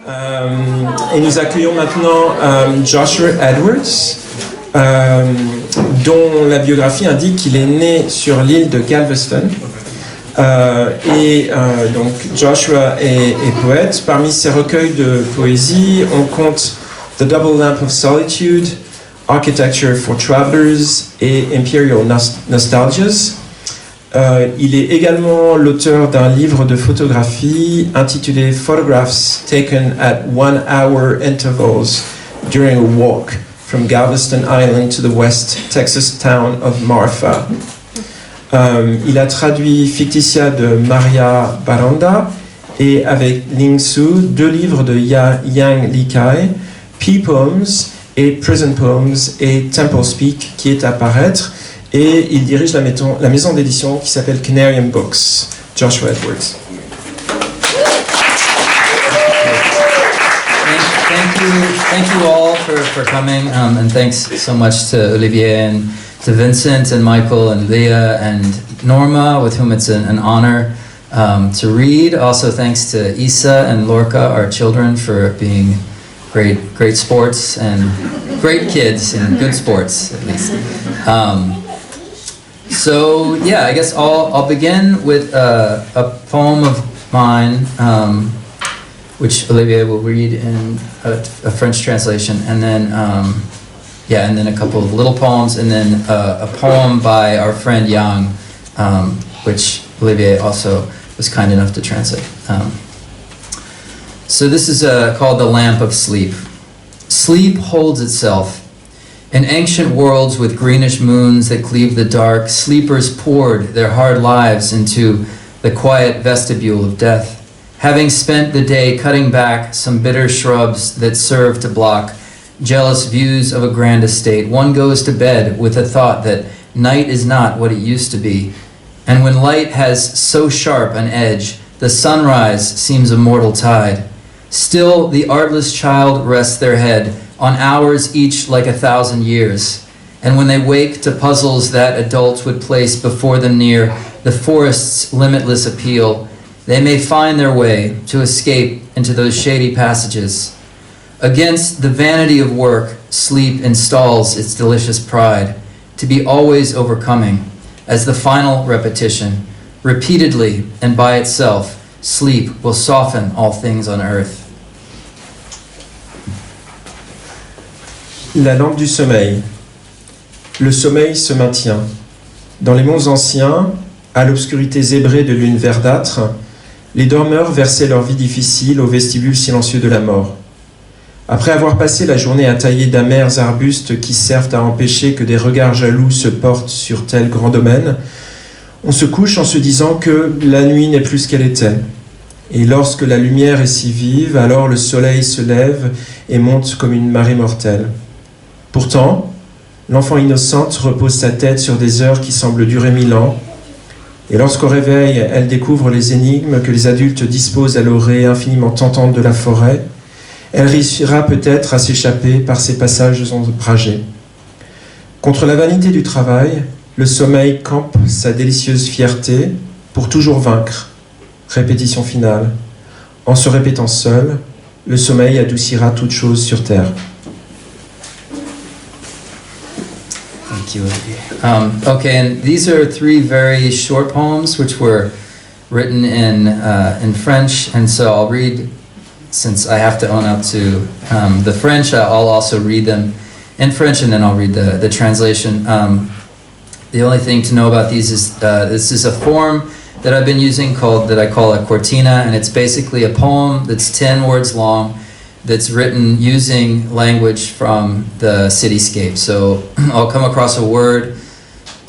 Et nous accueillons maintenant Joshua Edwards, dont la biographie indique qu'il est né sur l'île de Galveston. Donc Joshua est poète. Parmi ses recueils de poésie, on compte The Double Lamp of Solitude, Architecture for Travelers et Imperial Nostalgias. Il est également l'auteur d'un livre de photographie intitulé Photographs Taken at 1 Hour Intervals During a Walk from Galveston Island to the West Texas town of Marfa. Il a traduit Ficticia de María, Baranda, et avec Lynn Xu, 2 livres de Yang Licai, P-Poems et Prison Poems et Temple Speak, qui est à paraître. Et il dirige la maison d'édition qui s'appelle Canarium Books. Joshua Edwards. Thank you all for coming, and thanks so much to Olivier and to Vincent and Michael and Leah and Norma, with whom it's an honor to read. Also thanks to Isa and Lorca, our children, for being great sports and great kids and good sports, at least. So yeah, I guess I'll begin with a poem of mine, which Olivier will read in a French translation, and then and then a couple of little poems, and then a poem by our friend Yang, which Olivier also was kind enough to translate. So this is called The Lamp of Sleep. Sleep holds itself. In ancient worlds with greenish moons that cleave the dark, sleepers poured their hard lives into the quiet vestibule of death, having spent the day cutting back some bitter shrubs that serve to block jealous views of a grand estate. One goes to bed with the thought that night is not what it used to be, and when light has so sharp an edge, the sunrise seems a mortal tide. Still the artless child rests their head on hours each like 1,000 years, and when they wake to puzzles that adults would place before them near the forest's limitless appeal, they may find their way to escape into those shady passages. Against the vanity of work, sleep installs its delicious pride, to be always overcoming, as the final repetition, repeatedly and by itself, sleep will soften all things on earth. La lampe du sommeil. Le sommeil se maintient. Dans les monts anciens, à l'obscurité zébrée de lune verdâtre, les dormeurs versaient leur vie difficile au vestibule silencieux de la mort. Après avoir passé la journée à tailler d'amers arbustes qui servent à empêcher que des regards jaloux se portent sur tel grand domaine, on se couche en se disant que la nuit n'est plus ce qu'elle était. Et lorsque la lumière est si vive, alors le soleil se lève et monte comme une marée mortelle. Pourtant, l'enfant innocente repose sa tête sur des heures qui semblent durer 1000 ans, et lorsqu'au réveil, elle découvre les énigmes que les adultes disposent à l'orée infiniment tentante de la forêt, elle réussira peut-être à s'échapper par ces passages ombragés. Contre la vanité du travail, le sommeil campe sa délicieuse fierté pour toujours vaincre. Répétition finale. En se répétant seul, le sommeil adoucira toute chose sur terre. Thank you, Olivier. Okay, and these are 3 very short poems which were written in French, and so I'll read, since I have to own up to the French, I'll also read them in French, and then I'll read the translation. The only thing to know about these is this is a form that I've been using that I call a cortina, and it's basically a poem that's 10 words long, that's written using language from the cityscape. So I'll come across a word,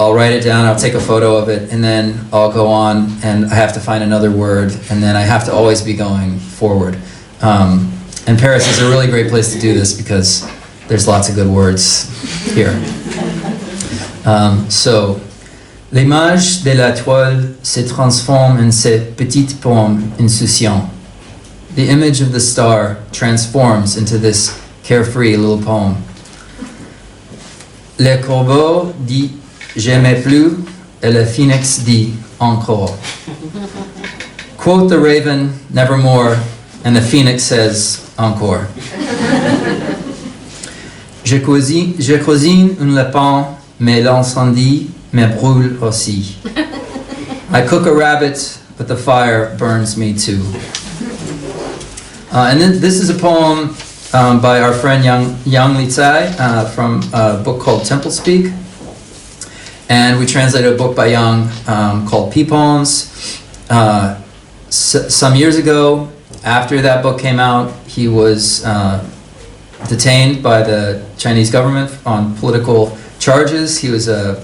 I'll write it down, I'll take a photo of it, and then I'll go on and I have to find another word, and then I have to always be going forward. And Paris is a really great place to do this because there's lots of good words here. So, l'image de la toile se transforme en ces petites poèmes insouciants. The image of the star transforms into this carefree little poem. Le corbeau dit « j'aimais plus » et le phoenix dit « encore ». Quote the raven, nevermore, and the phoenix says encore. Je cuisine un lapin, mais l'incendie me brûle aussi. I cook a rabbit, but the fire burns me too. And then this is a poem by our friend Yang Licai from a book called Temple Speak. And we translated a book by Yang called Pea Poems. Some years ago, after that book came out, he was detained by the Chinese government on political charges. He was a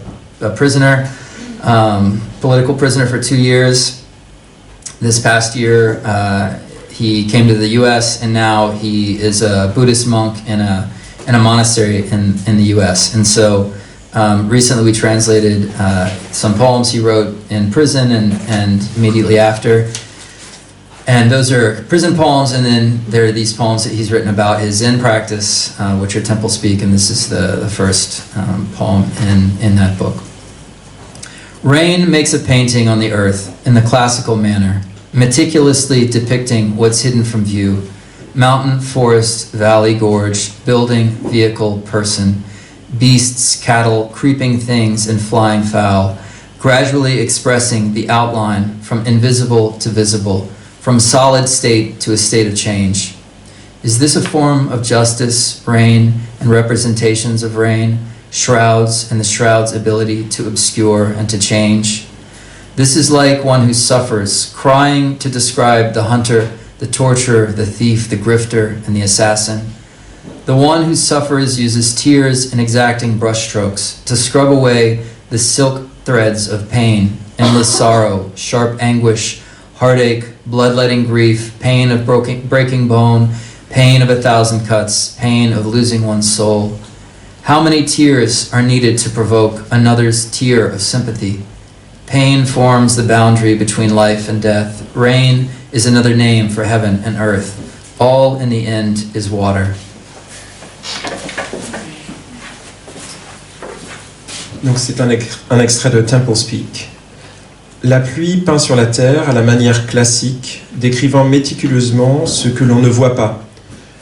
prisoner, political prisoner for 2 years. This past year, he came to the U.S. and now he is a Buddhist monk in a monastery in the U.S. And so recently we translated some poems he wrote in prison and immediately after. And those are prison poems, and then there are these poems that he's written about his Zen practice, which are Temple Speak, and this is the first poem in that book. Rain makes a painting on the earth in the classical manner, meticulously depicting what's hidden from view. Mountain, forest, valley, gorge, building, vehicle, person, beasts, cattle, creeping things, and flying fowl, gradually expressing the outline from invisible to visible, from solid state to a state of change. Is this a form of justice, rain, and representations of rain, shrouds, and the shroud's ability to obscure and to change? This is like one who suffers, crying to describe the hunter, the torturer, the thief, the grifter, and the assassin. The one who suffers uses tears and exacting brushstrokes to scrub away the silk threads of pain, endless sorrow, sharp anguish, heartache, bloodletting grief, pain of breaking bone, pain of 1,000 cuts, pain of losing one's soul. How many tears are needed to provoke another's tear of sympathy? Pain forms the boundary between life and death. Rain is another name for heaven and earth. All in the end is water. Donc c'est un extrait de Temple Speak. La pluie peint sur la terre à la manière classique, décrivant méticuleusement ce que l'on ne voit pas.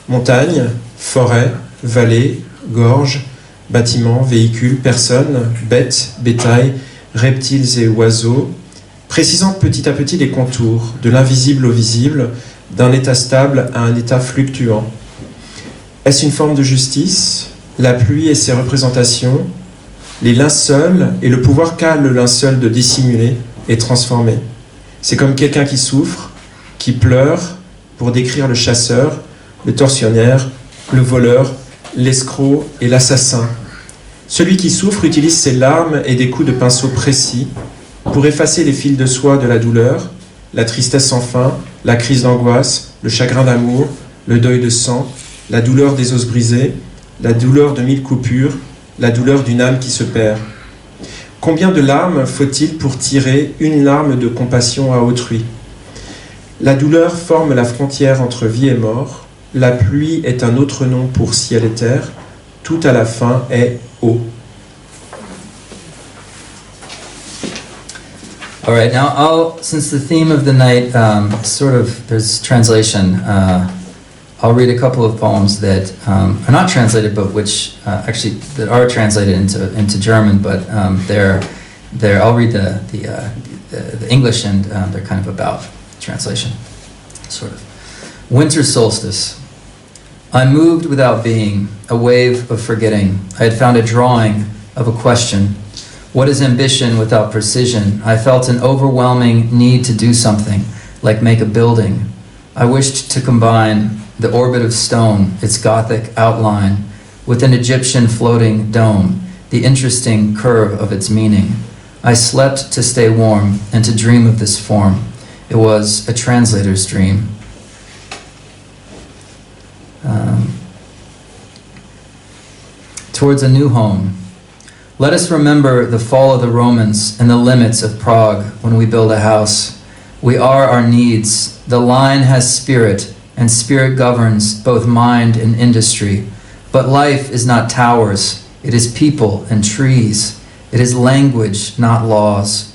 Montagnes, forêts, vallées, gorges, bâtiments, véhicules, personnes, bêtes, bétail, reptiles et oiseaux, précisant petit à petit les contours, de l'invisible au visible, d'un état stable à un état fluctuant. Est-ce une forme de justice? La pluie et ses représentations, les linceuls et le pouvoir qu'a le linceul de dissimuler et transformer. C'est comme quelqu'un qui souffre, qui pleure pour décrire le chasseur, le tortionnaire, le voleur, l'escroc et l'assassin. Celui qui souffre utilise ses larmes et des coups de pinceau précis pour effacer les fils de soie de la douleur, la tristesse sans fin, la crise d'angoisse, le chagrin d'amour, le deuil de sang, la douleur des os brisés, la douleur de 1000 coupures, la douleur d'une âme qui se perd. Combien de larmes faut-il pour tirer une larme de compassion à autrui? La douleur forme la frontière entre vie et mort. La pluie est un autre nom pour ciel et terre. Tout à la fin est eau. All right, now since the theme of the night there's translation, I'll read a couple of poems that are not translated, but which that are translated into German. But I'll read the English, and they're kind of about translation, sort of. Winter solstice. I moved without being, a wave of forgetting. I had found a drawing of a question. What is ambition without precision? I felt an overwhelming need to do something, like make a building. I wished to combine the orbit of stone, its Gothic outline, with an Egyptian floating dome, the interesting curve of its meaning. I slept to stay warm and to dream of this form. It was a translator's dream. Towards a new home. Let us remember the fall of the Romans and the limits of Prague when we build a house. We are our needs. The line has spirit, and spirit governs both mind and industry. But life is not towers. It is people and trees. It is language, not laws.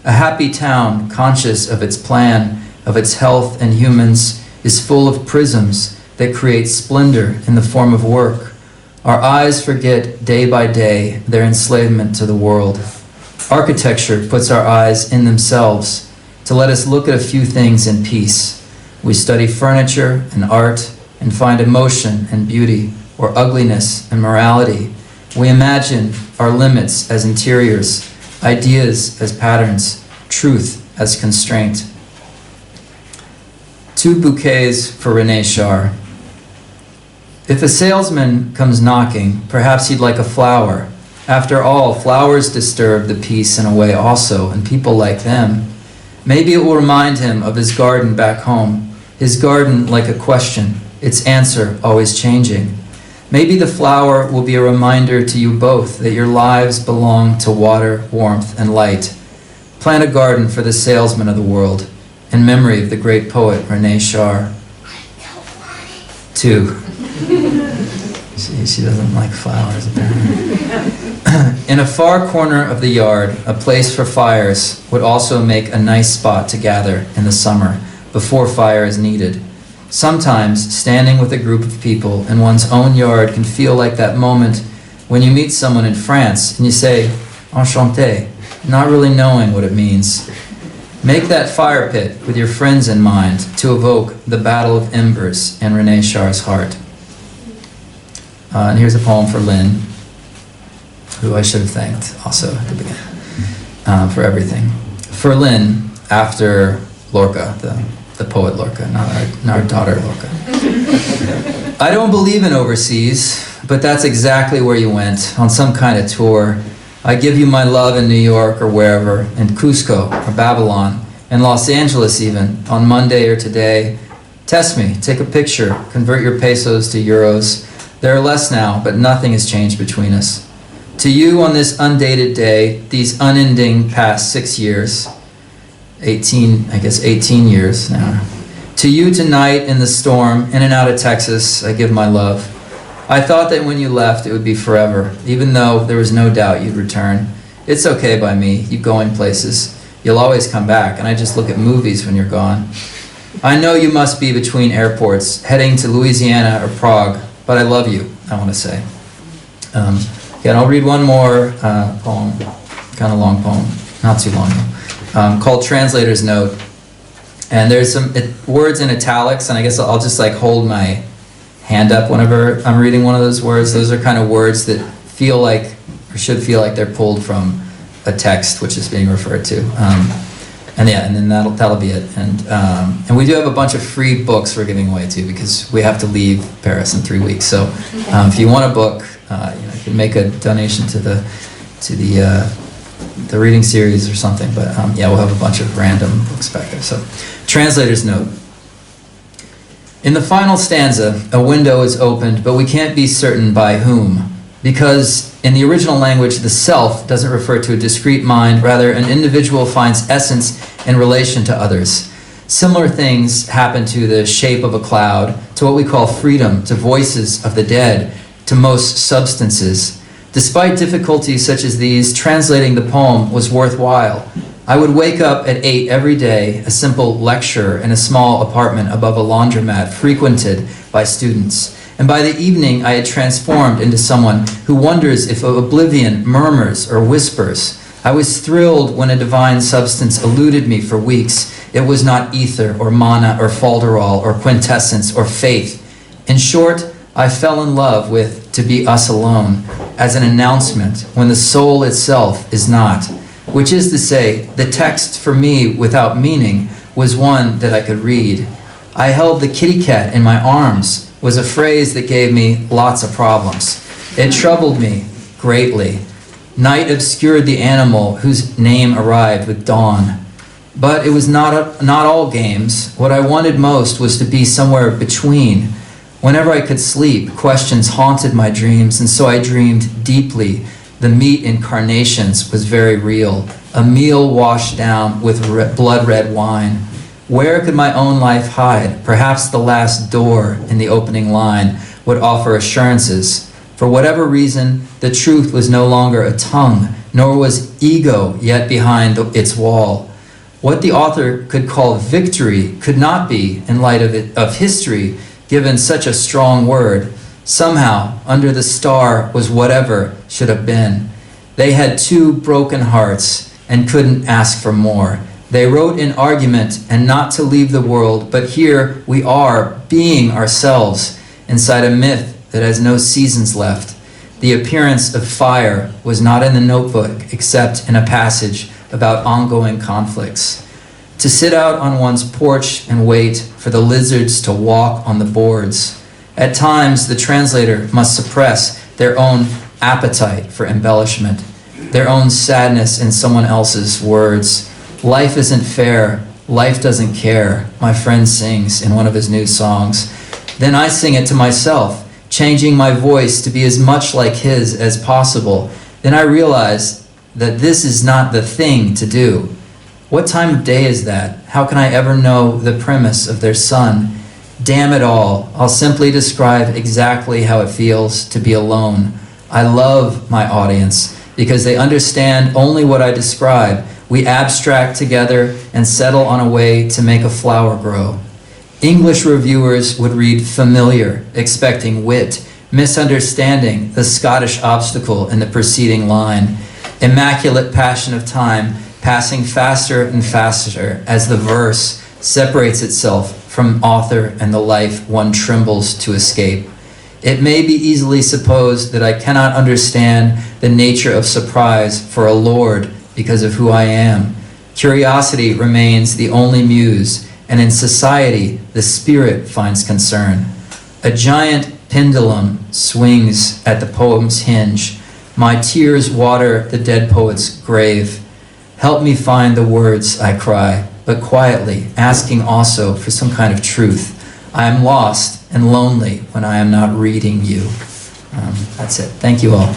A happy town, conscious of its plan, of its health and humans, is full of prisms that create splendor in the form of work. Our eyes forget day by day their enslavement to the world. Architecture puts our eyes in themselves to let us look at a few things in peace. We study furniture and art and find emotion and beauty, or ugliness and morality. We imagine our limits as interiors, ideas as patterns, truth as constraint. 2 bouquets for René Char. If a salesman comes knocking, perhaps he'd like a flower. After all, flowers disturb the peace in a way also, and people like them. Maybe it will remind him of his garden back home, his garden like a question, its answer always changing. Maybe the flower will be a reminder to you both that your lives belong to water, warmth, and light. Plant a garden for the salesman of the world, in memory of the great poet René Char. 2. She doesn't like flowers, apparently. In a far corner of the yard, a place for fires would also make a nice spot to gather in the summer, before fire is needed. Sometimes, standing with a group of people in one's own yard can feel like that moment when you meet someone in France and you say, enchanté, not really knowing what it means. Make that fire pit with your friends in mind to evoke the battle of embers in René Char's heart. And here's a poem for Lynn, who I should have thanked also at the beginning, for everything. For Lynn, after Lorca, the poet Lorca, not our daughter Lorca. I don't believe in overseas, but that's exactly where you went, on some kind of tour. I give you my love in New York or wherever, in Cusco or Babylon, in Los Angeles even, on Monday or today. Test me, take a picture, convert your pesos to euros. There are less now, but nothing has changed between us. To you on this undated day, these unending past 6 years, 18 years now. To you tonight in the storm, in and out of Texas, I give my love. I thought that when you left it would be forever, even though there was no doubt you'd return. It's okay by me, you going places. You'll always come back, and I just look at movies when you're gone. I know you must be between airports, heading to Louisiana or Prague, but I love you, I want to say. Again, I'll read one more poem, kind of long poem, not too long though, called Translator's Note. And there's some words in italics, and I guess I'll just like hold my hand up whenever I'm reading one of those words. Those are kind of words that feel like, or should feel like they're pulled from a text which is being referred to. And then that'll be it. And we do have a bunch of free books we're giving away too, because we have to leave Paris in 3 weeks. So if you want a book, you can make a donation to the reading series or something. But we'll have a bunch of random books back there. So, Translator's Note. In the final stanza, a window is opened, but we can't be certain by whom, because in the original language, the self doesn't refer to a discrete mind, rather an individual finds essence in relation to others. Similar things happen to the shape of a cloud, to what we call freedom, to voices of the dead, to most substances. Despite difficulties such as these, translating the poem was worthwhile. I would wake up at 8 every day, a simple lecturer in a small apartment above a laundromat frequented by students. And by the evening, I had transformed into someone who wonders if oblivion murmurs or whispers. I was thrilled when a divine substance eluded me for weeks. It was not ether or mana or falderall or quintessence or faith. In short, I fell in love with To Be Us Alone as an announcement when the soul itself is not. Which is to say, the text for me without meaning was one that I could read. I held the kitty cat in my arms was a phrase that gave me lots of problems. It troubled me greatly. Night obscured the animal whose name arrived with dawn. But it was not all games. What I wanted most was to be somewhere between. Whenever I could sleep, questions haunted my dreams, and so I dreamed deeply. The meat in carnations was very real, a meal washed down with blood-red wine. Where could my own life hide? Perhaps the last door in the opening line would offer assurances. For whatever reason, the truth was no longer a tongue, nor was ego yet behind its wall. What the author could call victory could not be, in light of history, given such a strong word. Somehow, under the star was whatever should have been. They had 2 broken hearts and couldn't ask for more. They wrote in argument and not to leave the world, but here we are, being ourselves, inside a myth that has no seasons left. The appearance of fire was not in the notebook, except in a passage about ongoing conflicts. To sit out on one's porch and wait for the lizards to walk on the boards. At times, the translator must suppress their own appetite for embellishment, their own sadness in someone else's words. Life isn't fair, life doesn't care, my friend sings in one of his new songs. Then I sing it to myself, changing my voice to be as much like his as possible. Then I realize that this is not the thing to do. What time of day is that? How can I ever know the premise of their son? Damn it all, I'll simply describe exactly how it feels to be alone. I love my audience because they understand only what I describe. We abstract together and settle on a way to make a flower grow. English reviewers would read familiar, expecting wit, misunderstanding the Scottish obstacle in the preceding line. Immaculate passion of time, passing faster and faster as the verse separates itself from author and the life one trembles to escape. It may be easily supposed that I cannot understand the nature of surprise for a lord because of who I am. Curiosity remains the only muse, and in society, the spirit finds concern. A giant pendulum swings at the poem's hinge. My tears water the dead poet's grave. Help me find the words, I cry, but quietly, asking also for some kind of truth. I am lost and lonely when I am not reading you. That's it. Thank you all.